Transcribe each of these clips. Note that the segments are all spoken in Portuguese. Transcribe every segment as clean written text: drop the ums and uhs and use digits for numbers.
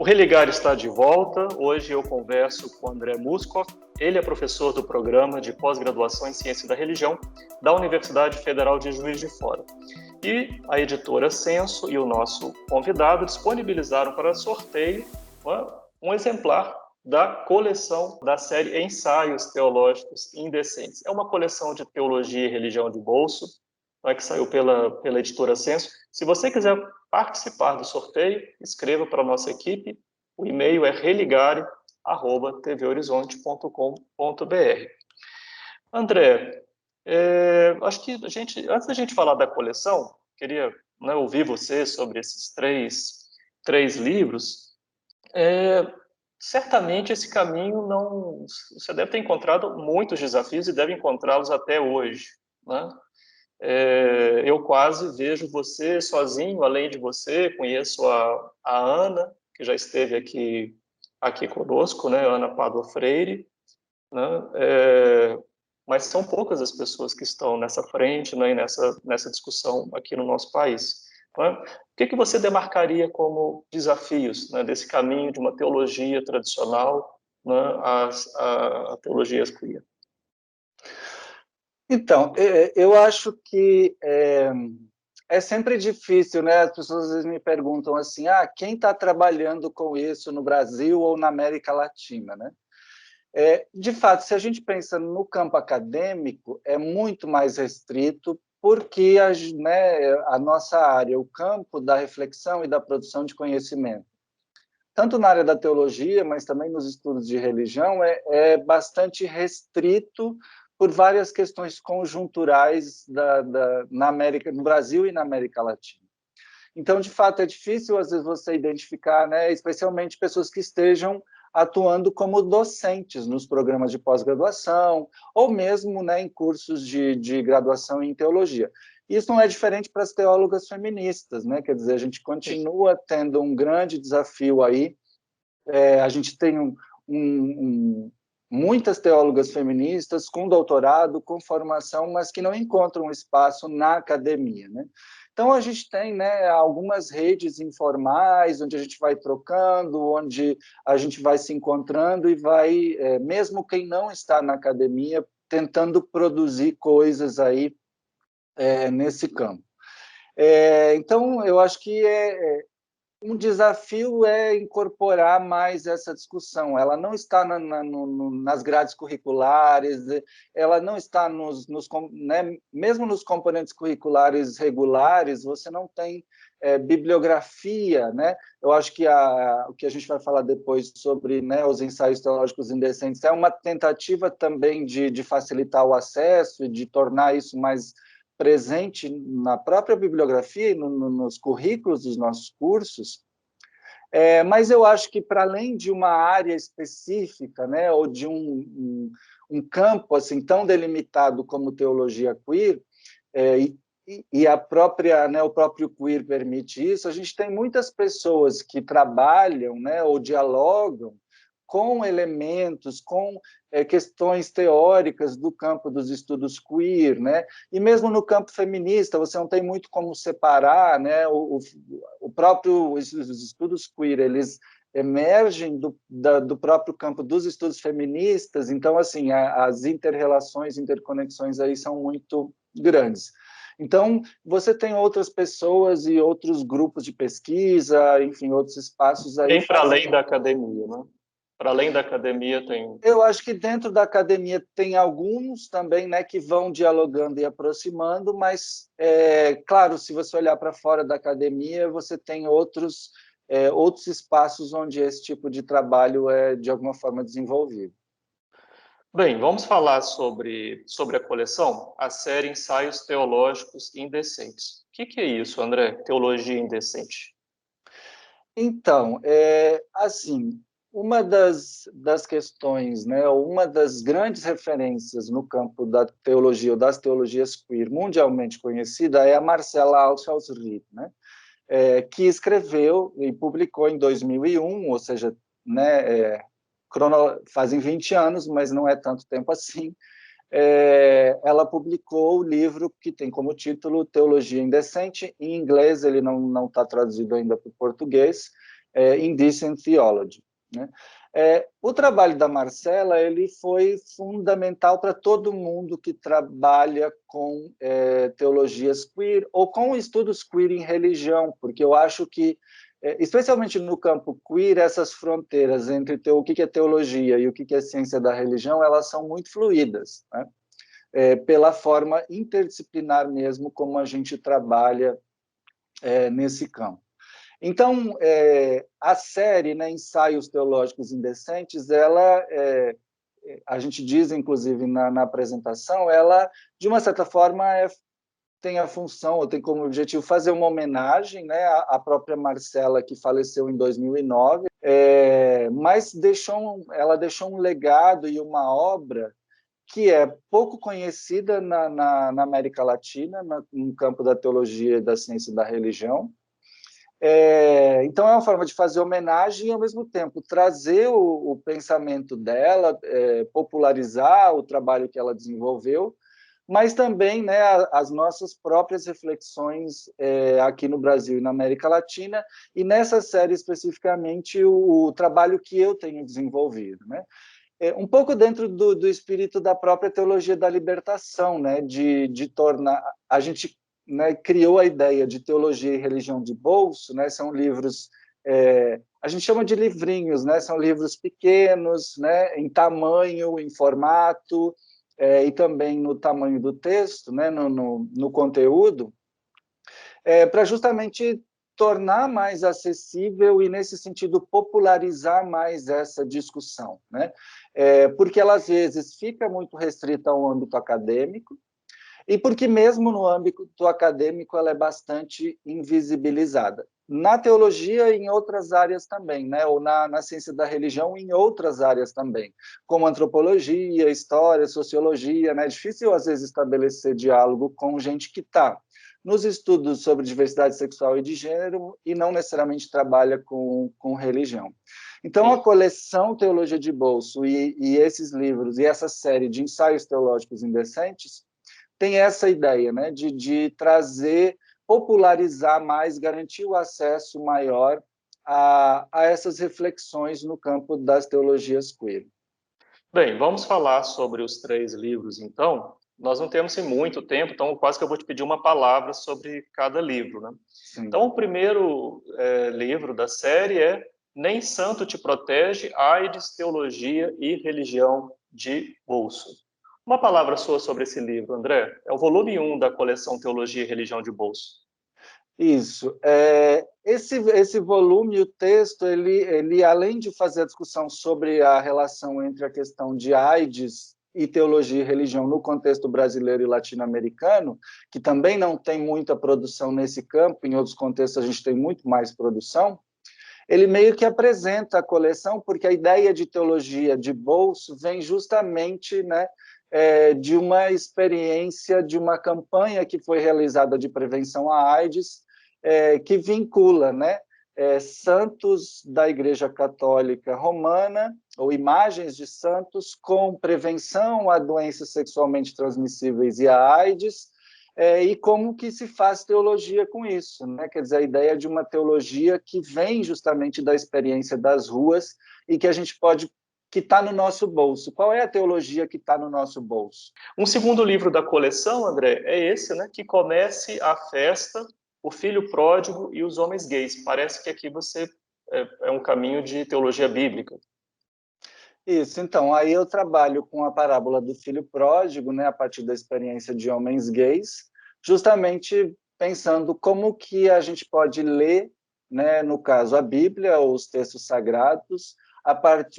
O Religar está de volta. Hoje eu converso com André Muskov. Ele é professor do programa de pós-graduação em Ciência da Religião da Universidade Federal de Juiz de Fora. E a editora Censo e o nosso convidado disponibilizaram para sorteio um exemplar da coleção da série Ensaios Teológicos Indecentes. É uma coleção de teologia e religião de bolso, que saiu pela editora Censo. Se você quiser participar do sorteio, escreva para a nossa equipe. O e-mail é religare@tvhorizonte.com.br. André, acho que antes da gente falar da coleção, queria ouvir você sobre esses três livros. Certamente esse caminho não... Você deve ter encontrado muitos desafios e deve encontrá-los até hoje, né? Eu quase vejo você sozinho, além de você, conheço a Ana, que já esteve aqui conosco, né? Ana Pádua Freire, né? Mas são poucas as pessoas que estão nessa frente, né? E nessa discussão aqui no nosso país, né? O que você demarcaria como desafios, né, desse caminho de uma teologia tradicional, né, à teologia queer? Então, eu acho que é sempre difícil, né? As pessoas às vezes me perguntam assim, quem está trabalhando com isso no Brasil ou na América Latina, né? De fato, se a gente pensa no campo acadêmico, é muito mais restrito, porque a nossa área, o campo da reflexão e da produção de conhecimento, tanto na área da teologia, mas também nos estudos de religião, é bastante restrito por várias questões conjunturais no Brasil e na América Latina. Então, de fato, é difícil, às vezes, você identificar, né, especialmente pessoas que estejam atuando como docentes nos programas de pós-graduação, ou mesmo, né, em cursos de graduação em teologia. Isso não é diferente para as teólogas feministas, né? Quer dizer, a gente continua tendo um grande desafio aí. A gente tem muitas teólogas feministas com doutorado, com formação, mas que não encontram espaço na academia, né? Então, a gente tem, né, algumas redes informais, onde a gente vai trocando, onde a gente vai se encontrando e vai, mesmo quem não está na academia, tentando produzir coisas aí nesse campo. Então, eu acho que um desafio é incorporar mais essa discussão. Ela não está nas grades curriculares, ela não está né, mesmo nos componentes curriculares regulares, você não tem bibliografia, né? Eu acho que o que a gente vai falar depois sobre, né, os ensaios teológicos indecentes é uma tentativa também de facilitar o acesso e de tornar isso mais presente na própria bibliografia e nos currículos dos nossos cursos, mas eu acho que, para além de uma área específica, né, ou de um campo assim tão delimitado como teologia queer, e a própria, né, o próprio queer permite isso, a gente tem muitas pessoas que trabalham, né, ou dialogam com elementos, com questões teóricas do campo dos estudos queer, né? E mesmo no campo feminista, você não tem muito como separar, né? Os estudos queer, eles emergem do próprio campo dos estudos feministas, então, assim, as inter-relações, interconexões aí são muito grandes. Então, você tem outras pessoas e outros grupos de pesquisa, enfim, outros espaços aí. Tem para além da academia, né? Para além da academia tem... Eu acho que dentro da academia tem alguns também, né, que vão dialogando e aproximando, mas, claro, se você olhar para fora da academia, você tem outros espaços onde esse tipo de trabalho é, de alguma forma, desenvolvido. Bem, vamos falar sobre a coleção, a série Ensaios Teológicos Indecentes. O que é isso, André? Teologia indecente? Então, assim, uma das questões, né, uma das grandes referências no campo da teologia ou das teologias queer mundialmente conhecida é a Marcela Althaus-Ried, né, que escreveu e publicou em 2001, ou seja, né, fazem 20 anos, mas não é tanto tempo assim. Ela publicou o livro que tem como título Teologia Indecente. Em inglês, ele não está traduzido ainda para o português, Indecent Theology, né? O trabalho da Marcela ele foi fundamental para todo mundo que trabalha com teologias queer ou com estudos queer em religião, porque eu acho que, especialmente no campo queer, essas fronteiras entre o que é teologia e o que é ciência da religião, elas são muito fluídas, né? Pela forma interdisciplinar mesmo como a gente trabalha nesse campo. Então, a série, né, Ensaios Teológicos Indecentes, ela, a gente diz, inclusive, na apresentação, ela, de uma certa forma, tem a função, ou tem como objetivo fazer uma homenagem, né, à própria Marcela, que faleceu em 2009, mas ela deixou um legado e uma obra que é pouco conhecida na América Latina, no campo da teologia e da ciência da religião. Então, é uma forma de fazer homenagem e, ao mesmo tempo, trazer o pensamento dela, popularizar o trabalho que ela desenvolveu, mas também, né, as nossas próprias reflexões aqui no Brasil e na América Latina, e nessa série, especificamente, o trabalho que eu tenho desenvolvido, né? Um pouco dentro do espírito da própria teologia da libertação, né, de tornar... A gente, né, criou a ideia de teologia e religião de bolso, né, são livros, a gente chama de livrinhos, né, são livros pequenos, né, em tamanho, em formato, e também no tamanho do texto, né, no conteúdo, para justamente tornar mais acessível e, nesse sentido, popularizar mais essa discussão, né? Porque ela, às vezes, fica muito restrita ao âmbito acadêmico, e porque mesmo no âmbito acadêmico ela é bastante invisibilizada. Na teologia e em outras áreas também, né? Ou na ciência da religião em outras áreas também, como antropologia, história, sociologia, né? É difícil, às vezes, estabelecer diálogo com gente que está nos estudos sobre diversidade sexual e de gênero e não necessariamente trabalha com religião. Então, a coleção Teologia de Bolso e esses livros e essa série de ensaios teológicos indecentes tem essa ideia, né, de trazer, popularizar mais, garantir o acesso maior a essas reflexões no campo das teologias queer. Bem, vamos falar sobre os 3 livros, então. Nós não temos muito tempo, então quase que eu vou te pedir uma palavra sobre cada livro, né? Sim. Então, o primeiro livro da série é Nem Santo Te Protege, AIDS, Teologia e Religião de Bolso. Uma palavra sua sobre esse livro, André? É o volume 1 da coleção Teologia e Religião de Bolso. Isso. Esse volume, o texto, ele, além de fazer a discussão sobre a relação entre a questão de AIDS e teologia e religião no contexto brasileiro e latino-americano, que também não tem muita produção nesse campo, em outros contextos a gente tem muito mais produção, ele meio que apresenta a coleção, porque a ideia de teologia de bolso vem justamente, né, de uma experiência, de uma campanha que foi realizada de prevenção à AIDS, que vincula, né, santos da Igreja Católica Romana, ou imagens de santos, com prevenção a doenças sexualmente transmissíveis e a AIDS, e como que se faz teologia com isso, né? Quer dizer, a ideia de uma teologia que vem justamente da experiência das ruas e que a gente pode, que está no nosso bolso. Qual é a teologia que está no nosso bolso? Um segundo livro da coleção, André, é esse, né? Que Comece a Festa, O Filho Pródigo e os Homens Gays. Parece que aqui você é um caminho de teologia bíblica. Isso, então, aí eu trabalho com a parábola do filho pródigo, né, a partir da experiência de homens gays, justamente pensando como que a gente pode ler, né, no caso, a Bíblia, ou os textos sagrados,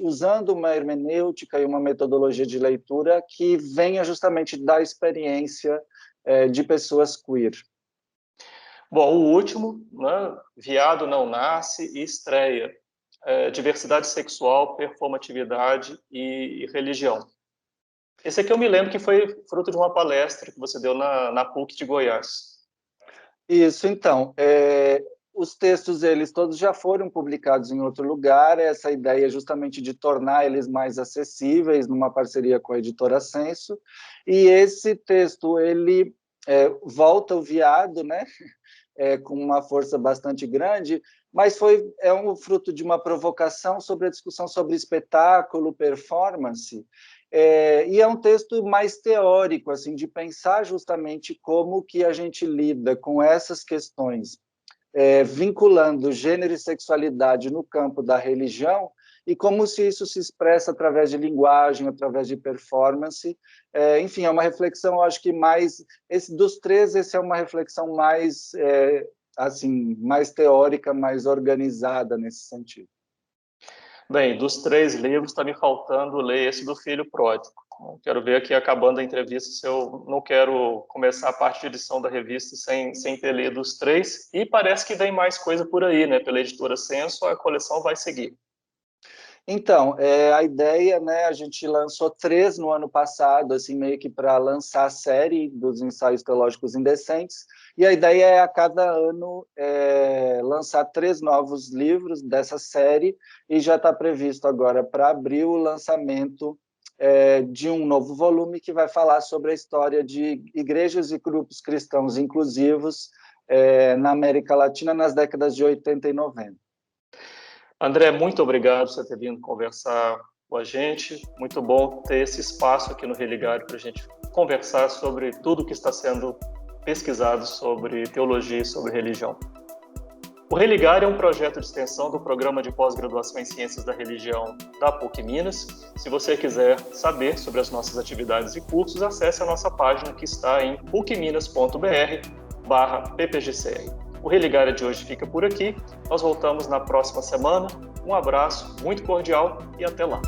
usando uma hermenêutica e uma metodologia de leitura que venha justamente da experiência de pessoas queer. Bom, o último, né, Viado Não Nasce e estreia. Diversidade sexual, performatividade e religião. Esse aqui eu me lembro que foi fruto de uma palestra que você deu na PUC de Goiás. Isso, então, os textos, eles todos já foram publicados em outro lugar, essa ideia justamente de tornar eles mais acessíveis, numa parceria com a editora Censo, e esse texto, ele volta o viado, né? com uma força bastante grande, mas é um fruto de uma provocação sobre a discussão sobre espetáculo, performance, e é um texto mais teórico, assim, de pensar justamente como que a gente lida com essas questões, vinculando gênero e sexualidade no campo da religião, e como se isso se expressa através de linguagem, através de performance. Enfim, é uma reflexão, eu acho que dos três, esse é uma reflexão mais, assim, mais teórica, mais organizada nesse sentido. Bem, dos 3 livros, está me faltando ler esse do Filho Pródigo. Quero ver aqui, acabando a entrevista, se eu não quero começar a parte de edição da revista sem ter lido os 3, e parece que vem mais coisa por aí, né? Pela editora Censo, a coleção vai seguir. Então, a ideia, né, a gente lançou 3 no ano passado, assim, meio que para lançar a série dos ensaios teológicos indecentes, e a ideia é, a cada ano, lançar 3 novos livros dessa série, e já está previsto agora, para abril, o lançamento de um novo volume que vai falar sobre a história de igrejas e grupos cristãos inclusivos na América Latina nas décadas de 80 e 90. André, muito obrigado por você ter vindo conversar com a gente. Muito bom ter esse espaço aqui no Religário para a gente conversar sobre tudo que está sendo pesquisado sobre teologia e sobre religião. O Religário é um projeto de extensão do Programa de Pós-Graduação em Ciências da Religião da PUC Minas. Se você quiser saber sobre as nossas atividades e cursos, acesse a nossa página que está em pucminas.br/ppgcr. O Religário de hoje fica por aqui. Nós voltamos na próxima semana. Um abraço muito cordial e até lá.